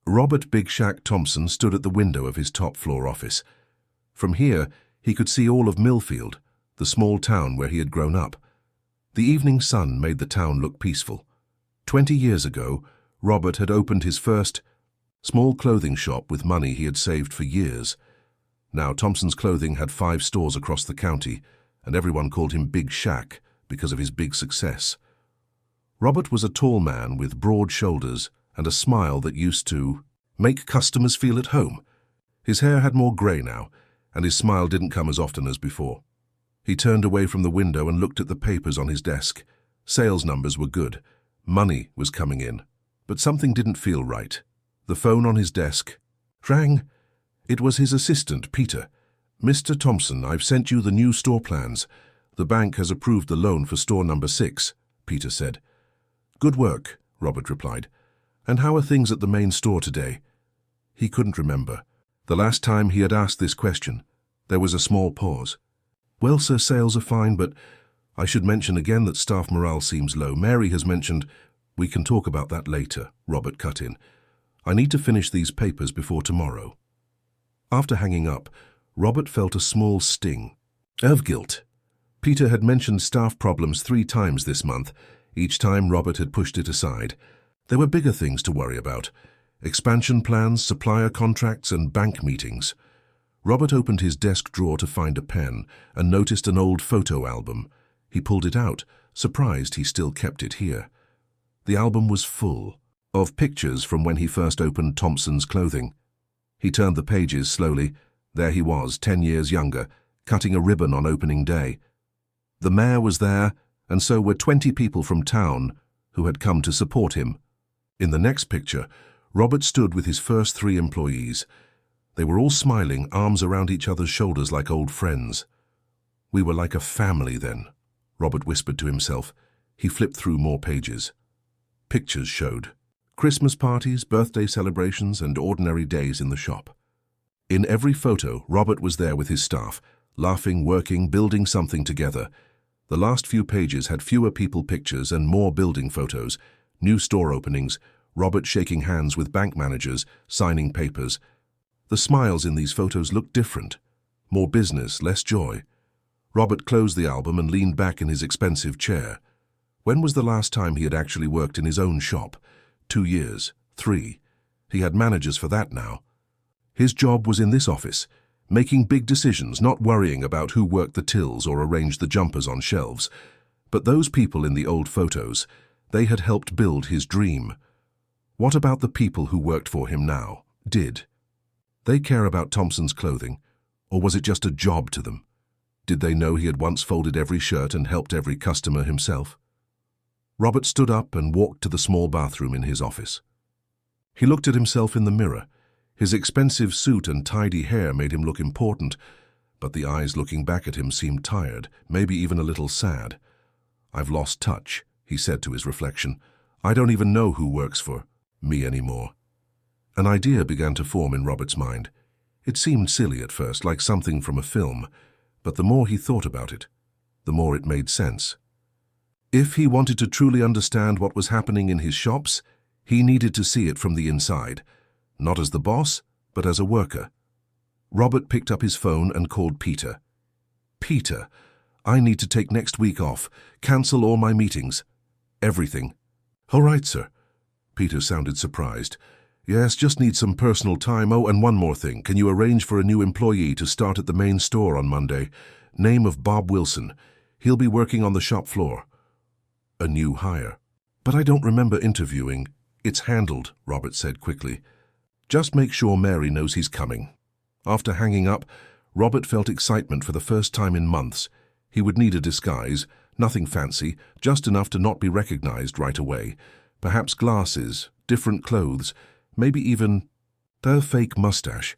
Robert Big Shaq Thompson stood at the window of his top-floor office. From here, he could see all of Millfield, the small town where he had grown up. The evening sun made the town look peaceful. 20 years ago, Robert had opened his first small clothing shop with money he had saved for years. Now Thompson's Clothing had 5 stores across the county, and everyone called him Big Shaq because of his big success. Robert was a tall man with broad shoulders and a smile that used to make customers feel at home. His hair had more grey now, and his smile didn't come as often as before. He turned away from the window and looked at the papers on his desk. Sales numbers were good. Money was coming in. But something didn't feel right. The phone on his desk rang. It was his assistant, Peter. "Mr. Thompson, I've sent you the new store plans. The bank has approved the loan for store number 6, Peter said. "Good work," Robert replied. "And how are things at the main store today?" He couldn't remember. The last time he had asked this question, there was a small pause. "Well, sir, sales are fine, but I should mention again that staff morale seems low. Mary has mentioned—" "We can talk about that later," Robert cut in. "I need to finish these papers before tomorrow." After hanging up, Robert felt a small sting of guilt. Peter had mentioned staff problems 3 times this month. Each time Robert had pushed it aside. There were bigger things to worry about: expansion plans, supplier contracts, and bank meetings. Robert opened his desk drawer to find a pen and noticed an old photo album. He pulled it out, surprised he still kept it here. The album was full of pictures from when he first opened Thompson's Clothing. He turned the pages slowly. There he was, 10 years younger, cutting a ribbon on opening day. The mayor was there, and so were 20 people from town who had come to support him. In the next picture, Robert stood with his first 3 employees. They were all smiling, arms around each other's shoulders like old friends. "We were like a family then," Robert whispered to himself. He flipped through more pages. Pictures showed Christmas parties, birthday celebrations, and ordinary days in the shop. In every photo, Robert was there with his staff, laughing, working, building something together. The last few pages had fewer people pictures and more building photos, new store openings, Robert shaking hands with bank managers, signing papers. The smiles in these photos looked different. More business, less joy. Robert closed the album and leaned back in his expensive chair. When was the last time he had actually worked in his own shop? 2 years, 3. He had managers for that now. His job was in this office, making big decisions, not worrying about who worked the tills or arranged the jumpers on shelves. But those people in the old photos, they had helped build his dream. What about the people who worked for him now? Did they care about Thompson's Clothing, or was it just a job to them? Did they know he had once folded every shirt and helped every customer himself? Robert stood up and walked to the small bathroom in his office. He looked at himself in the mirror. His expensive suit and tidy hair made him look important, but the eyes looking back at him seemed tired, maybe even a little sad. "I've lost touch," he said to his reflection. "I don't even know who works for me anymore." An idea began to form in Robert's mind. It seemed silly at first, like something from a film, but the more he thought about it, the more it made sense. If he wanted to truly understand what was happening in his shops, he needed to see it from the inside, not as the boss, but as a worker. Robert picked up his phone and called Peter. "Peter, I need to take next week off, cancel all my meetings. Everything." "All right, sir." Peter sounded surprised. "Yes, just need some personal time. Oh, and one more thing. Can you arrange for a new employee to start at the main store on Monday? Name of Bob Wilson. He'll be working on the shop floor." "A new hire. But I don't remember interviewing." "It's handled," Robert said quickly. "Just make sure Mary knows he's coming." After hanging up, Robert felt excitement for the first time in months. He would need a disguise, nothing fancy, just enough to not be recognized right away. Perhaps glasses, different clothes, maybe even a fake mustache.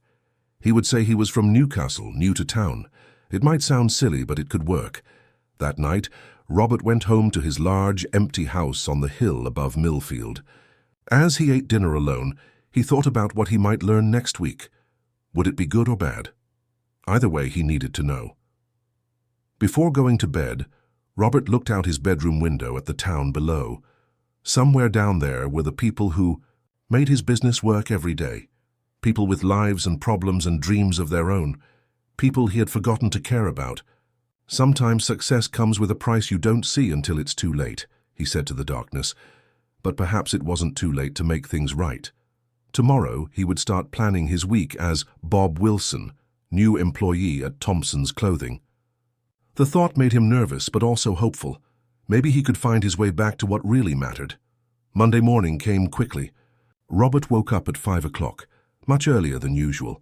He would say he was from Newcastle, new to town. It might sound silly, but it could work. That night, Robert went home to his large, empty house on the hill above Millfield. As he ate dinner alone, he thought about what he might learn next week. Would it be good or bad? Either way, he needed to know. Before going to bed, Robert looked out his bedroom window at the town below. Somewhere down there were the people who made his business work every day. People with lives and problems and dreams of their own. People he had forgotten to care about. Sometimes success comes with a price you don't see until it's too late, he said to the darkness. But perhaps it wasn't too late to make things right. Tomorrow he would start planning his week as Bob Wilson, new employee at Thompson's Clothing. The thought made him nervous but also hopeful. Maybe he could find his way back to what really mattered. Monday morning came quickly. Robert woke up at 5 o'clock, much earlier than usual.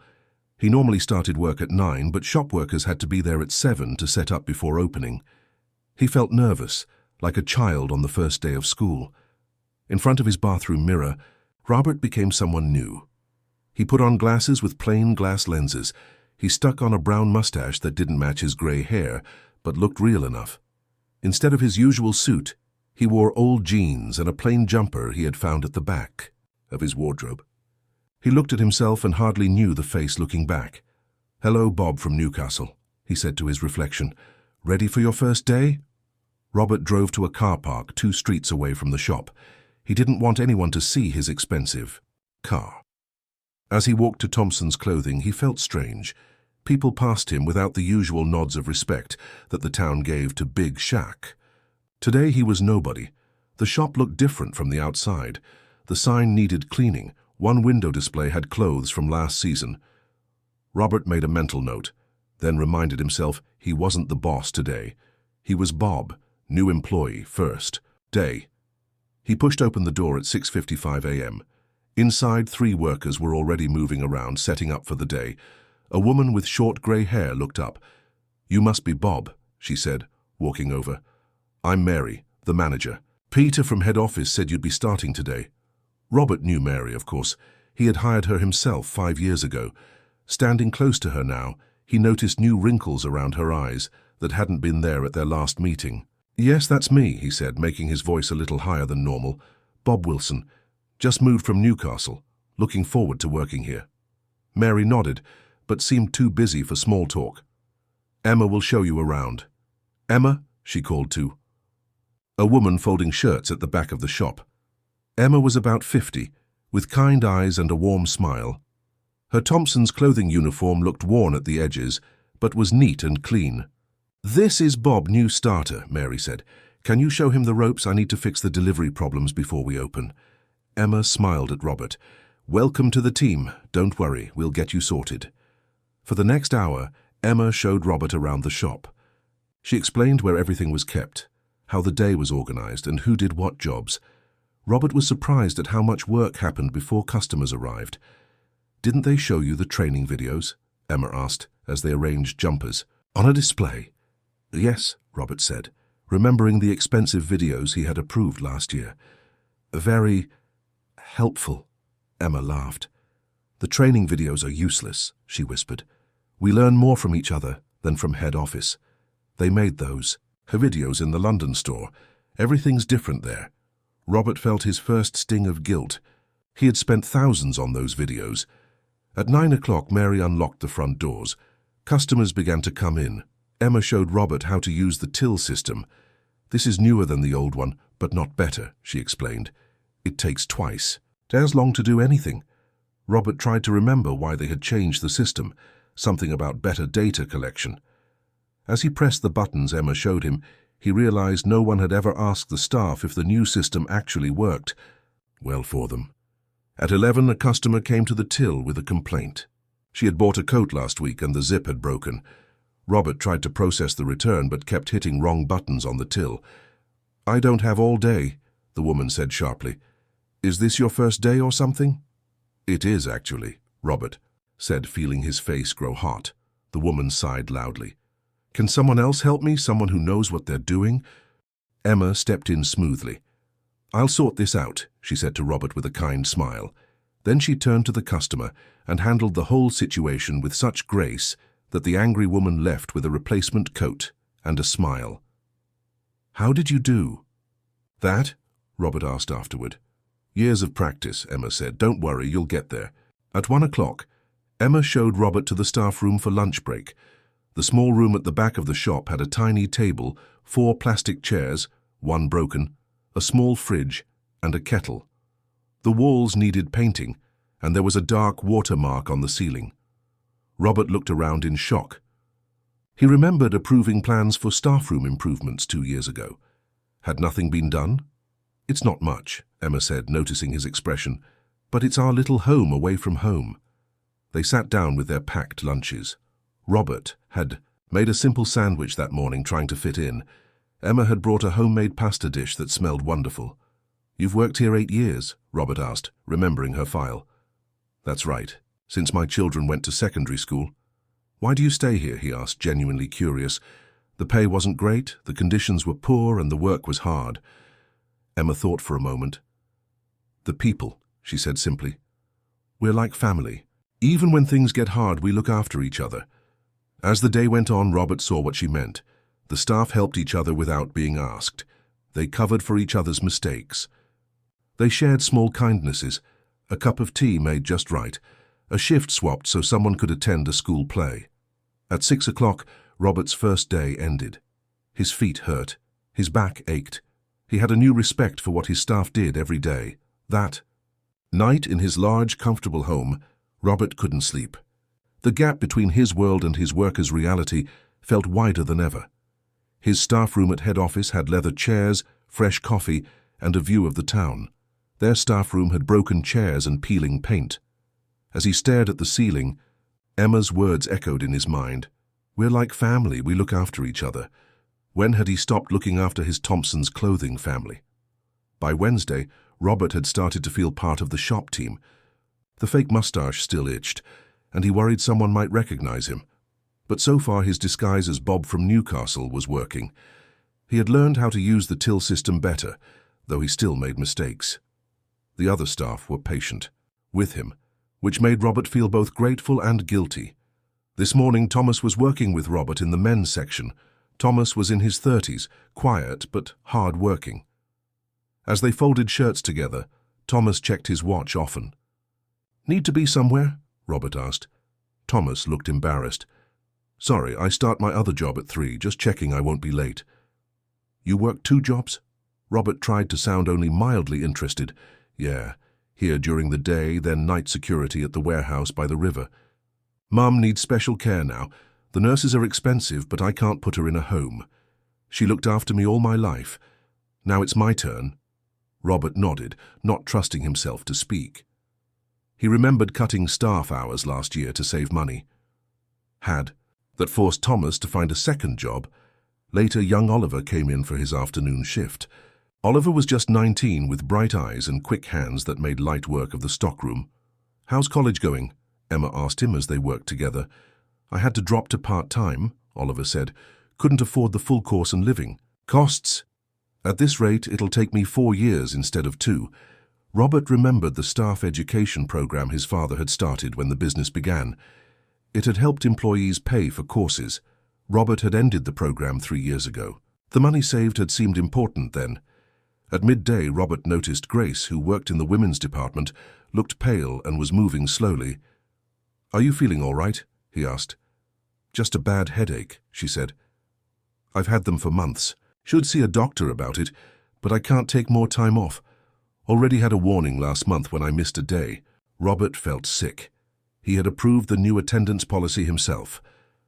He normally started work at 9, but shop workers had to be there at 7 to set up before opening. He felt nervous, like a child on the first day of school. In front of his bathroom mirror, Robert became someone new. He put on glasses with plain glass lenses. He stuck on a brown mustache that didn't match his gray hair, but looked real enough. Instead of his usual suit, he wore old jeans and a plain jumper he had found at the back of his wardrobe. He looked at himself and hardly knew the face looking back. "Hello, Bob from Newcastle," he said to his reflection. "Ready for your first day?" Robert drove to a car park 2 streets away from the shop. He didn't want anyone to see his expensive car. As he walked to Thompson's Clothing, he felt strange. People passed him without the usual nods of respect that the town gave to Big Shaq. Today he was nobody. The shop looked different from the outside. The sign needed cleaning. One window display had clothes from last season. Robert made a mental note, then reminded himself he wasn't the boss today. He was Bob, new employee, first day. He pushed open the door at 6:55 a.m. Inside, 3 workers were already moving around, setting up for the day. A woman with short gray hair looked up. "You must be Bob," she said, walking over. "I'm Mary, the manager. Peter from head office said you'd be starting today." Robert knew Mary, of course. He had hired her himself 5 years ago. Standing close to her now, he noticed new wrinkles around her eyes that hadn't been there at their last meeting. "Yes, that's me," he said, making his voice a little higher than normal. "Bob Wilson. Just moved from Newcastle. Looking forward to working here." Mary nodded, but seemed too busy for small talk. "Emma will show you around." "Emma?" she called to a woman folding shirts at the back of the shop. Emma was about 50, with kind eyes and a warm smile. Her Thompson's Clothing uniform looked worn at the edges, but was neat and clean. "This is Bob, new starter," Mary said. "Can you show him the ropes? I need to fix the delivery problems before we open." Emma smiled at Robert. "Welcome to the team. Don't worry, we'll get you sorted." For the next hour, Emma showed Robert around the shop. She explained where everything was kept, how the day was organized, and who did what jobs. Robert was surprised at how much work happened before customers arrived. "Didn't they show you the training videos?" Emma asked, as they arranged jumpers. "On a display?" "Yes," Robert said, remembering the expensive videos he had approved last year. "Very helpful," Emma laughed. "The training videos are useless," she whispered. "We learn more from each other than from head office. They made those. Her videos in the London store. Everything's different there." Robert felt his first sting of guilt. He had spent thousands on those videos. At 9 o'clock, Mary unlocked the front doors. Customers began to come in. Emma showed Robert how to use the till system. "This is newer than the old one, but not better," she explained. "It takes twice as long to do anything." Robert tried to remember why they had changed the system, something about better data collection. As he pressed the buttons Emma showed him, he realized no one had ever asked the staff if the new system actually worked. Well for them. At 11, a customer came to the till with a complaint. She had bought a coat last week and the zip had broken. Robert tried to process the return but kept hitting wrong buttons on the till. "I don't have all day," the woman said sharply. "Is this your first day or something?" "It is, actually," Robert said, feeling his face grow hot. The woman sighed loudly. "Can someone else help me, someone who knows what they're doing?" Emma stepped in smoothly. "I'll sort this out," she said to Robert with a kind smile. Then she turned to the customer and handled the whole situation with such grace that the angry woman left with a replacement coat and a smile. "How did you do that?" Robert asked afterward. "Years of practice," Emma said. "Don't worry, you'll get there." At 1 o'clock, Emma showed Robert to the staff room for lunch break. The small room at the back of the shop had a tiny table, 4 plastic chairs, 1 broken, a small fridge, and a kettle. The walls needed painting, and there was a dark watermark on the ceiling. Robert looked around in shock. He remembered approving plans for staff room improvements 2 years ago. Had nothing been done? "It's not much," Emma said, noticing his expression, "but it's our little home away from home." They sat down with their packed lunches. Robert had made a simple sandwich that morning, trying to fit in. Emma had brought a homemade pasta dish that smelled wonderful. "You've worked here 8 years?" Robert asked, remembering her file. "That's right, since my children went to secondary school." "Why do you stay here?" he asked, genuinely curious. "The pay wasn't great, the conditions were poor, and the work was hard." Emma thought for a moment. "The people," she said simply. "We're like family. Even when things get hard, we look after each other." As the day went on, Robert saw what she meant. The staff helped each other without being asked. They covered for each other's mistakes. They shared small kindnesses, a cup of tea made just right, a shift swapped so someone could attend a school play. At 6 o'clock, Robert's first day ended. His feet hurt. His back ached. He had a new respect for what his staff did every day. That night, in his large, comfortable home, Robert couldn't sleep. The gap between his world and his workers' reality felt wider than ever. His staff room at head office had leather chairs, fresh coffee, and a view of the town. Their staff room had broken chairs and peeling paint. As he stared at the ceiling, Emma's words echoed in his mind. "We're like family, we look after each other." When had he stopped looking after his Thompson's clothing family? By Wednesday, Robert had started to feel part of the shop team. The fake mustache still itched, and he worried someone might recognize him. But so far his disguise as Bob from Newcastle was working. He had learned how to use the till system better, though he still made mistakes. The other staff were patient with him, which made Robert feel both grateful and guilty. This morning Thomas was working with Robert in the men's section. Thomas was in his 30s, quiet but hard-working. As they folded shirts together, Thomas checked his watch often. "Need to be somewhere?" Robert asked. Thomas looked embarrassed. "Sorry, I start my other job at 3, just checking I won't be late." "You work 2 jobs?" Robert tried to sound only mildly interested. "Yeah, here during the day, then night security at the warehouse by the river. Mum needs special care now. The nurses are expensive, but I can't put her in a home. She looked after me all my life. Now it's my turn." Robert nodded, not trusting himself to speak. He remembered cutting staff hours last year to save money. That forced Thomas to find a second job. Later, young Oliver came in for his afternoon shift. Oliver was just 19 with bright eyes and quick hands that made light work of the stockroom. "How's college going?" Emma asked him as they worked together. "I had to drop to part-time," Oliver said. "Couldn't afford the full course and living. Costs? At this rate, it'll take me 4 years instead of 2. Robert remembered the staff education program his father had started when the business began. It had helped employees pay for courses. Robert had ended the program 3 years ago. The money saved had seemed important then. At midday, Robert noticed Grace, who worked in the women's department, looked pale and was moving slowly. "Are you feeling all right?" he asked. "Just a bad headache," she said. "I've had them for months. Should see a doctor about it, but I can't take more time off. Already had a warning last month when I missed a day." Robert felt sick. He had approved the new attendance policy himself.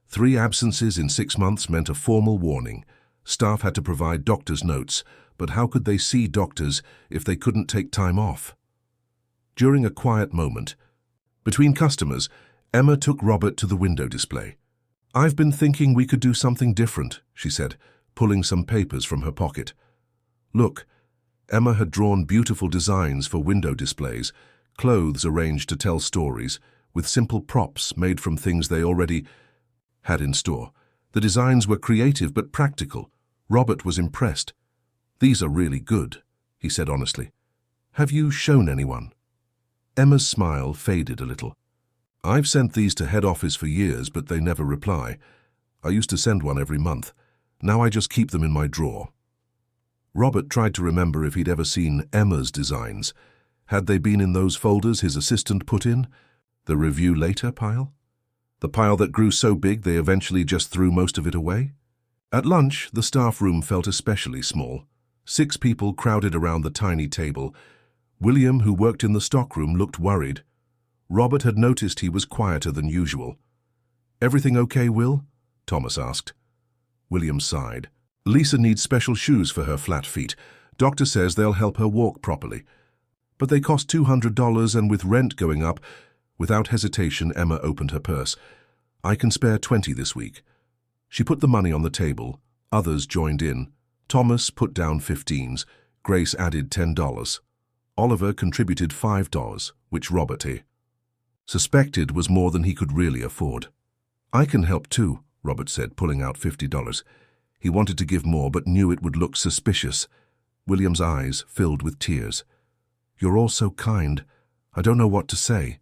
3 absences in 6 months meant a formal warning. Staff had to provide doctor's notes, but how could they see doctors if they couldn't take time off? During a quiet moment, between customers, Emma took Robert to the window display. "I've been thinking we could do something different," she said, pulling some papers from her pocket. "Look." Emma had drawn beautiful designs for window displays, clothes arranged to tell stories, with simple props made from things they already had in store. The designs were creative but practical. Robert was impressed. "These are really good," he said honestly. "Have you shown anyone?" Emma's smile faded a little. "I've sent these to head office for years, but they never reply. I used to send one every month. Now I just keep them in my drawer." Robert tried to remember if he'd ever seen Emma's designs. Had they been in those folders his assistant put in? The review later pile? The pile that grew so big they eventually just threw most of it away? At lunch, the staff room felt especially small. 6 people crowded around the tiny table. William, who worked in the stockroom, looked worried. Robert had noticed he was quieter than usual. "Everything okay, Will?" Thomas asked. William sighed. "Lisa needs special shoes for her flat feet. Doctor says they'll help her walk properly. But they cost $200, and with rent going up—" Without hesitation, Emma opened her purse. "I can spare 20 this week." She put the money on the table. Others joined in. Thomas put down 15s. Grace added $10. Oliver contributed $5, which Robert suspected was more than he could really afford. "I can help too," Robert said, pulling out $50. He wanted to give more, but knew it would look suspicious. William's eyes filled with tears. "You're all so kind. I don't know what to say."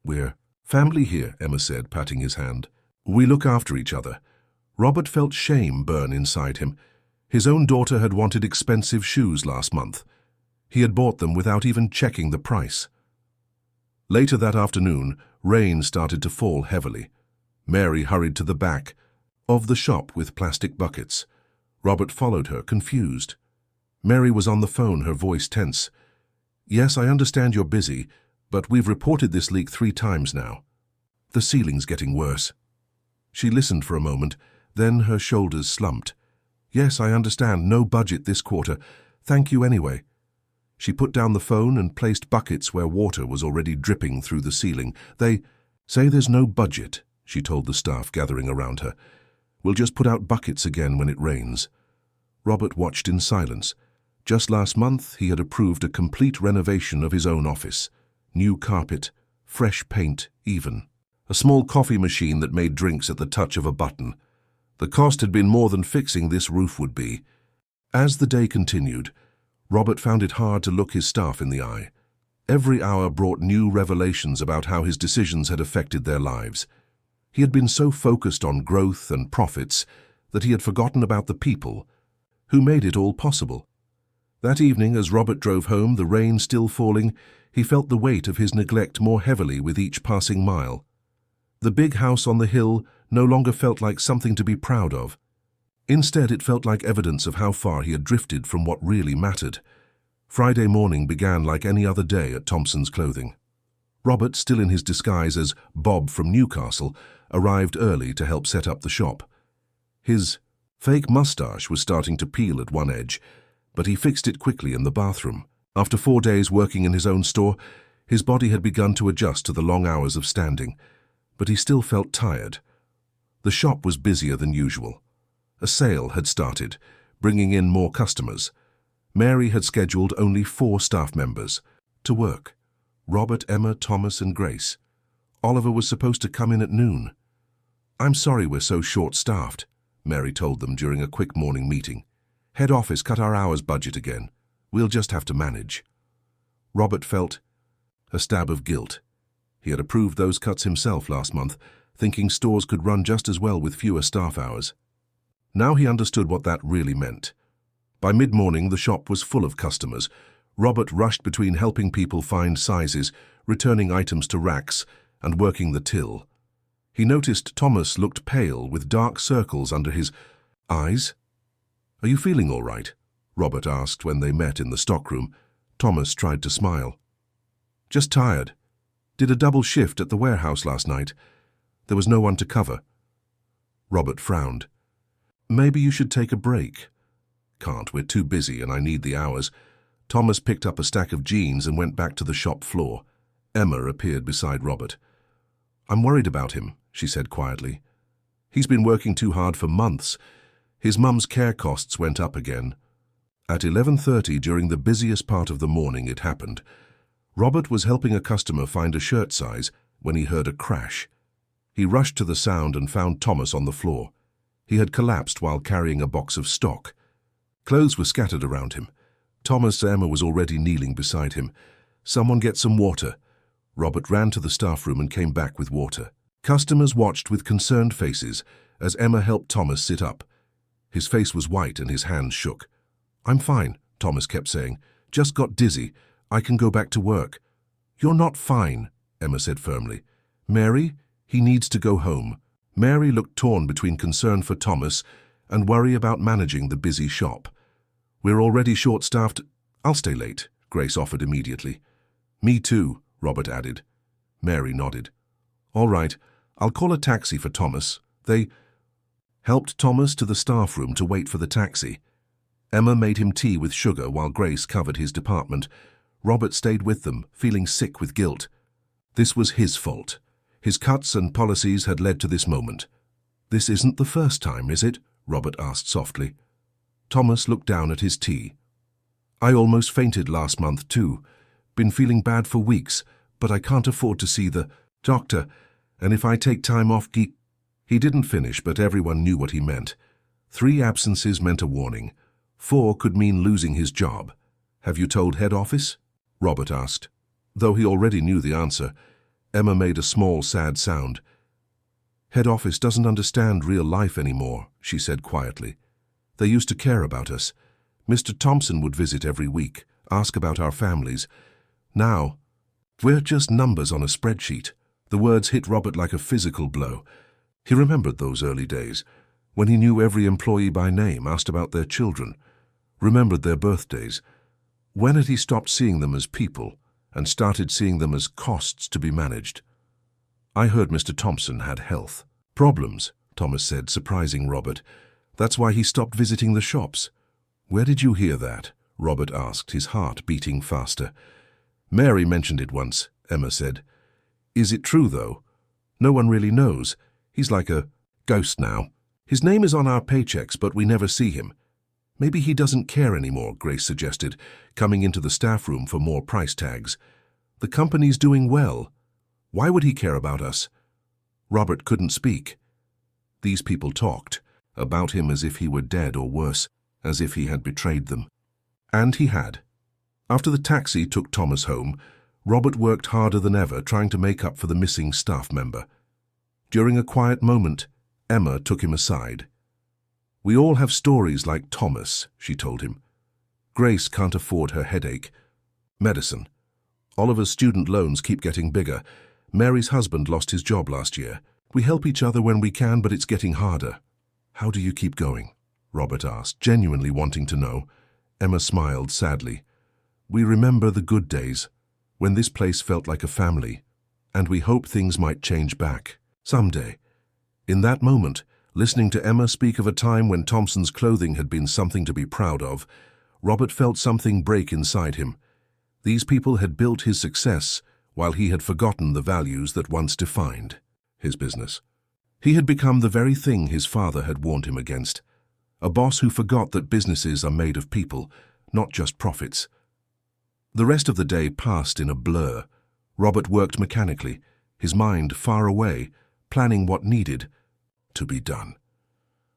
"We're family here," Emma said, patting his hand. "We look after each other." Robert felt shame burn inside him. His own daughter had wanted expensive shoes last month. He had bought them without even checking the price. Later that afternoon, rain started to fall heavily. Mary hurried to the back of the shop with plastic buckets. Robert followed her, confused. Mary was on the phone, her voice tense. "Yes, I understand you're busy, but we've reported this leak 3 times now. The ceiling's getting worse." She listened for a moment, then her shoulders slumped. "Yes, I understand. No budget this quarter. Thank you anyway." She put down the phone and placed buckets where water was already dripping through the ceiling. "They say there's no budget," she told the staff gathering around her. "We'll just put out buckets again when it rains." Robert watched in silence. Just last month, he had approved a complete renovation of his own office. New carpet, fresh paint, even. A small coffee machine that made drinks at the touch of a button. The cost had been more than fixing this roof would be. As the day continued, Robert found it hard to look his staff in the eye. Every hour brought new revelations about how his decisions had affected their lives. He had been so focused on growth and profits that he had forgotten about the people who made it all possible. That evening, as Robert drove home, the rain still falling, he felt the weight of his neglect more heavily with each passing mile. The big house on the hill no longer felt like something to be proud of. Instead, it felt like evidence of how far he had drifted from what really mattered. Friday morning began like any other day at Thompson's Clothing. Robert, still in his disguise as Bob from Newcastle, arrived early to help set up the shop. His fake mustache was starting to peel at one edge, but he fixed it quickly in the bathroom. After 4 days working in his own store, his body had begun to adjust to the long hours of standing, but he still felt tired. The shop was busier than usual. A sale had started, bringing in more customers. Mary had scheduled only 4 staff members to work: Robert, Emma, Thomas, and Grace. Oliver was supposed to come in at noon. "I'm sorry we're so short-staffed," Mary told them during a quick morning meeting. "Head office cut our hours budget again. We'll just have to manage." Robert felt a stab of guilt. He had approved those cuts himself last month, thinking stores could run just as well with fewer staff hours. Now he understood what that really meant. By mid-morning, the shop was full of customers. Robert rushed between helping people find sizes, returning items to racks, and working the till. He noticed Thomas looked pale, with dark circles under his eyes. "Are you feeling all right?" Robert asked when they met in the stockroom. Thomas tried to smile. "Just tired. Did a double shift at the warehouse last night. There was no one to cover." Robert frowned. "Maybe you should take a break." "Can't, we're too busy and I need the hours." Thomas picked up a stack of jeans and went back to the shop floor. Emma appeared beside Robert. "I'm worried about him," she said quietly. "He's been working too hard for months. His mum's care costs went up again." At 11:30, during the busiest part of the morning, it happened. Robert was helping a customer find a shirt size when he heard a crash. He rushed to the sound and found Thomas on the floor. He had collapsed while carrying a box of stock. Clothes were scattered around him. Emma was already kneeling beside him. "Someone get some water." Robert ran to the staff room and came back with water. Customers watched with concerned faces as Emma helped Thomas sit up. His face was white and his hands shook. "I'm fine," Thomas kept saying. "Just got dizzy. I can go back to work." "You're not fine," Emma said firmly. "Mary, he needs to go home." Mary looked torn between concern for Thomas and worry about managing the busy shop. "We're already short-staffed. I'll stay late," Grace offered immediately. Me too, Robert added. Mary nodded. All right, I'll call a taxi for Thomas. They helped Thomas to the staff room to wait for the taxi. Emma made him tea with sugar while Grace covered his department. Robert stayed with them, feeling sick with guilt. This was his fault. His cuts and policies had led to this moment. This isn't the first time, is it? Robert asked softly. Thomas looked down at his tea. I almost fainted last month too. Been feeling bad for weeks, but I can't afford to see the doctor, and if I take time off, He didn't finish, but everyone knew what he meant. 3 absences meant a warning. 4 could mean losing his job. Have you told head office? Robert asked. Though he already knew the answer, Emma made a small, sad sound. Head office doesn't understand real life anymore, she said quietly. They used to care about us. Mr. Thompson would visit every week, ask about our families. Now, we're just numbers on a spreadsheet. The words hit Robert like a physical blow. He remembered those early days, when he knew every employee by name, asked about their children, remembered their birthdays. When had he stopped seeing them as people and started seeing them as costs to be managed? I heard Mr. Thompson had health problems, Thomas said, surprising Robert. That's why he stopped visiting the shops. Where did you hear that? Robert asked, his heart beating faster. Mary mentioned it once, Emma said. Is it true, though? No one really knows. He's like a ghost now. His name is on our paychecks, but we never see him. Maybe he doesn't care anymore, Grace suggested, coming into the staff room for more price tags. The company's doing well. Why would he care about us? Robert couldn't speak. These people talked about him as if he were dead, or worse, as if he had betrayed them. And he had. After the taxi took Thomas home, Robert worked harder than ever trying to make up for the missing staff member. During a quiet moment, Emma took him aside. We all have stories like Thomas, she told him. Grace can't afford her headache. Medicine. Oliver's student loans keep getting bigger. Mary's husband lost his job last year. We help each other when we can, but it's getting harder. How do you keep going? Robert asked, genuinely wanting to know. Emma smiled sadly. We remember the good days, when this place felt like a family, and we hope things might change back, someday. In that moment, listening to Emma speak of a time when Thompson's clothing had been something to be proud of, Robert felt something break inside him. These people had built his success while he had forgotten the values that once defined his business. He had become the very thing his father had warned him against, a boss who forgot that businesses are made of people, not just profits. The rest of the day passed in a blur. Robert worked mechanically, his mind far away, planning what needed to be done.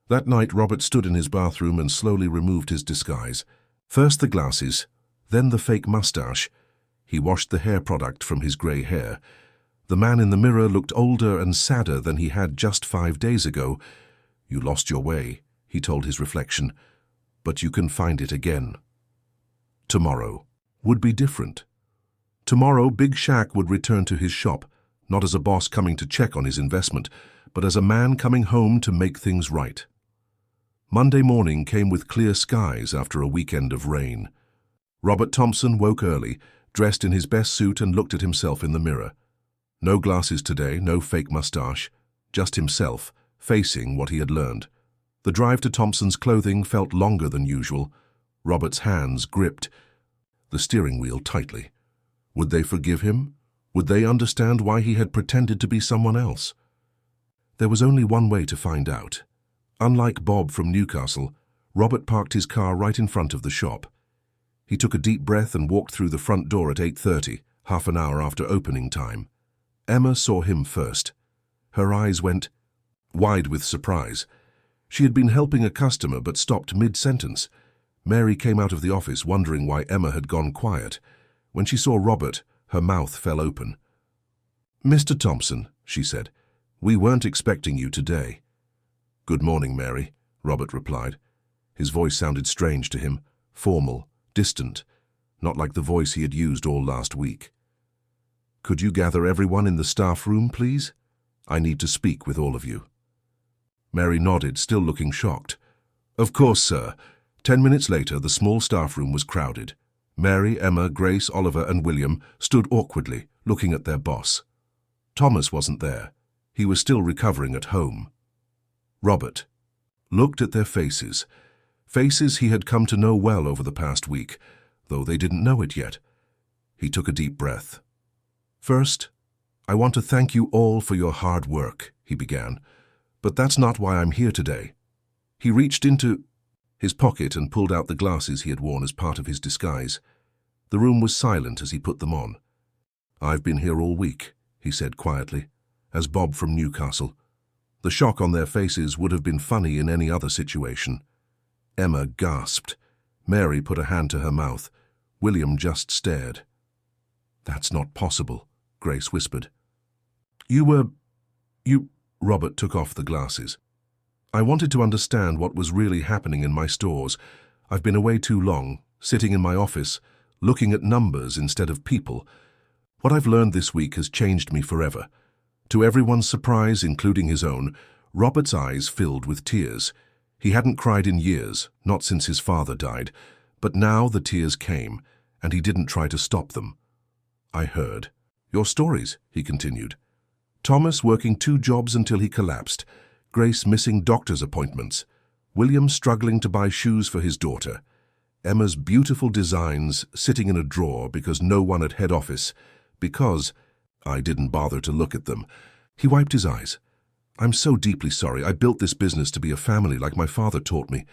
That night, Robert stood in his bathroom and slowly removed his disguise. First the glasses, then the fake mustache. He washed the hair product from his grey hair. The man in the mirror looked older and sadder than he had just 5 days ago. You lost your way, he told his reflection, but you can find it again. Tomorrow would be different. Tomorrow, Big Shaq would return to his shop, not as a boss coming to check on his investment, but as a man coming home to make things right. Monday morning came with clear skies after a weekend of rain. Robert Thompson woke early, dressed in his best suit, and looked at himself in the mirror. No glasses today, no fake mustache, just himself, facing what he had learned. The drive to Thompson's clothing felt longer than usual. Robert's hands gripped the steering wheel tightly. Would they forgive him? Would they understand why he had pretended to be someone else? There was only one way to find out. Unlike Bob from Newcastle, Robert parked his car right in front of the shop. He took a deep breath and walked through the front door at 8:30, half an hour after opening time. Emma saw him first. Her eyes went wide with surprise. She had been helping a customer but stopped mid-sentence. Mary came out of the office wondering why Emma had gone quiet. When she saw Robert, her mouth fell open. Mr. Thompson, she said, we weren't expecting you today. Good morning, Mary, Robert replied. His voice sounded strange to him, formal, distant, not like the voice he had used all last week. Could you gather everyone in the staff room, please? I need to speak with all of you. Mary nodded, still looking shocked. Of course, sir. 10 minutes later, the small staff room was crowded. Mary, Emma, Grace, Oliver, and William stood awkwardly, looking at their boss. Thomas wasn't there. He was still recovering at home. Robert looked at their faces. Faces he had come to know well over the past week, though they didn't know it yet. He took a deep breath. "First, I want to thank you all for your hard work," he began. "But that's not why I'm here today." He reached into his pocket and pulled out the glasses he had worn as part of his disguise. The room was silent as he put them on. "I've been here all week," he said quietly, as Bob from Newcastle. The shock on their faces would have been funny in any other situation. Emma gasped. Mary put a hand to her mouth. William just stared. "That's not possible," Grace whispered. You... Robert took off the glasses. "I wanted to understand what was really happening in my stores. I've been away too long, sitting in my office, looking at numbers instead of people. What I've learned this week has changed me forever." To everyone's surprise, including his own, Robert's eyes filled with tears. He hadn't cried in years, not since his father died, but now the tears came, and he didn't try to stop them. "I heard your stories," he continued. "Thomas working 2 jobs until he collapsed, Grace missing doctor's appointments, William struggling to buy shoes for his daughter, Emma's beautiful designs sitting in a drawer because no one at head office, because I didn't bother to look at them." He wiped his eyes. "I'm so deeply sorry. I built this business to be a family like my father taught me.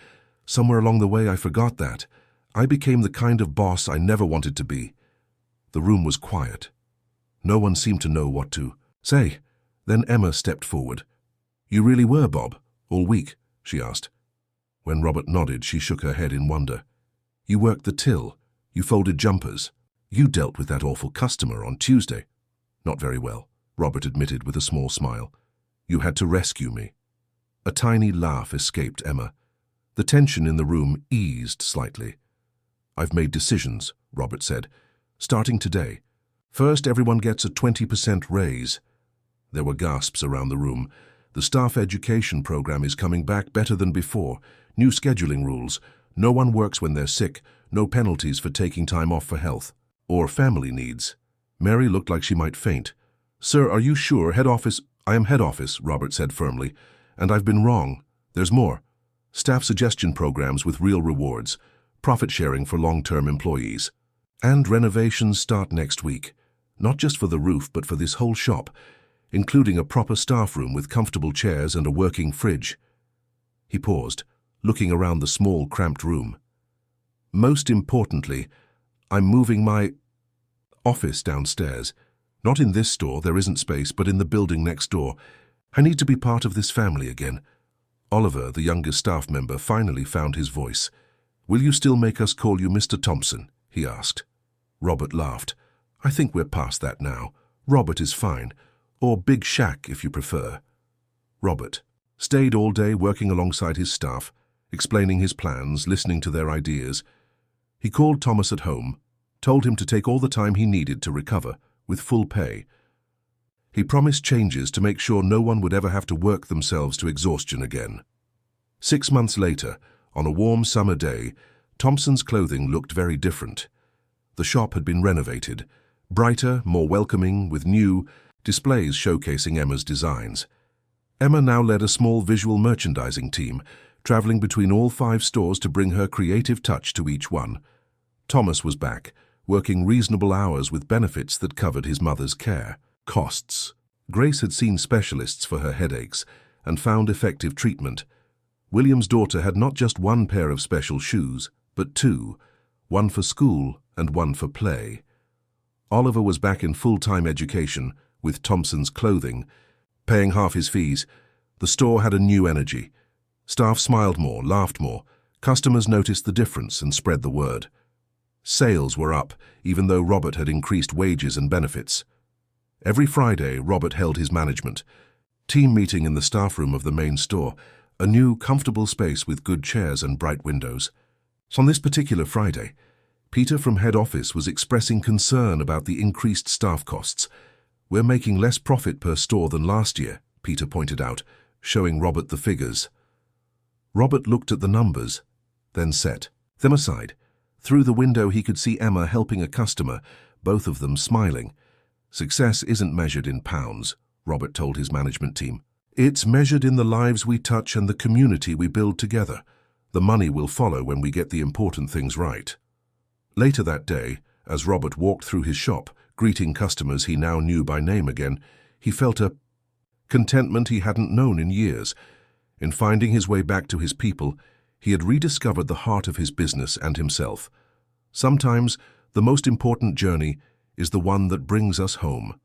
Somewhere along the way I forgot that. I became the kind of boss I never wanted to be." The room was quiet. No one seemed to know what to say. Then Emma stepped forward. "You really were, Bob, all week?" she asked. When Robert nodded, she shook her head in wonder. "You worked the till. You folded jumpers. You dealt with that awful customer on Tuesday." "Not very well," Robert admitted with a small smile. "You had to rescue me." A tiny laugh escaped Emma. The tension in the room eased slightly. "I've made decisions," Robert said. "Starting today. First, everyone gets a 20% raise." There were gasps around the room. "The staff education program is coming back better than before. New scheduling rules. No one works when they're sick. No penalties for taking time off for health or family needs." Mary looked like she might faint. "Sir, are you sure? Head office—" "I am head office," Robert said firmly. "And I've been wrong. There's more. Staff suggestion programs with real rewards. Profit sharing for long-term employees. And renovations start next week. Not just for the roof, but for this whole shop, including a proper staff room with comfortable chairs and a working fridge." He paused, looking around the small, cramped room. "Most importantly, I'm moving my office downstairs. Not in this store, there isn't space, but in the building next door. I need to be part of this family again." Oliver, the youngest staff member, finally found his voice. "Will you still make us call you Mr. Thompson?" he asked. Robert laughed. "I think we're past that now. Robert is fine. Or Big Shaq, if you prefer." Robert stayed all day working alongside his staff, explaining his plans, listening to their ideas. He called Thomas at home, told him to take all the time he needed to recover, with full pay. He promised changes to make sure no one would ever have to work themselves to exhaustion again. 6 months later, on a warm summer day, Thompson's clothing looked very different. The shop had been renovated, brighter, more welcoming, with new displays showcasing Emma's designs. Emma now led a small visual merchandising team, traveling between all 5 stores to bring her creative touch to each one. Thomas was back, working reasonable hours with benefits that covered his mother's care. Costs. Grace had seen specialists for her headaches and found effective treatment. William's daughter had not just 1 pair of special shoes, but 2, one for school and one for play. Oliver was back in full-time education, with Thompson's clothing, paying half his fees. The store had a new energy. Staff smiled more, laughed more. Customers noticed the difference and spread the word. Sales were up, even though Robert had increased wages and benefits. Every Friday, Robert held his management team meeting in the staff room of the main store, a new, comfortable space with good chairs and bright windows. So on this particular Friday, Peter from head office was expressing concern about the increased staff costs. "We're making less profit per store than last year," Peter pointed out, showing Robert the figures. Robert looked at the numbers, then set them aside. Through the window he could see Emma helping a customer, both of them smiling. Success isn't measured in pounds, Robert told his management team. It's measured in the lives we touch and the community we build together. The money will follow when we get the important things right. Later that day, as Robert walked through his shop, greeting customers he now knew by name again, he felt a contentment he hadn't known in years. In finding his way back to his people, he had rediscovered the heart of his business and himself. Sometimes, the most important journey is the one that brings us home.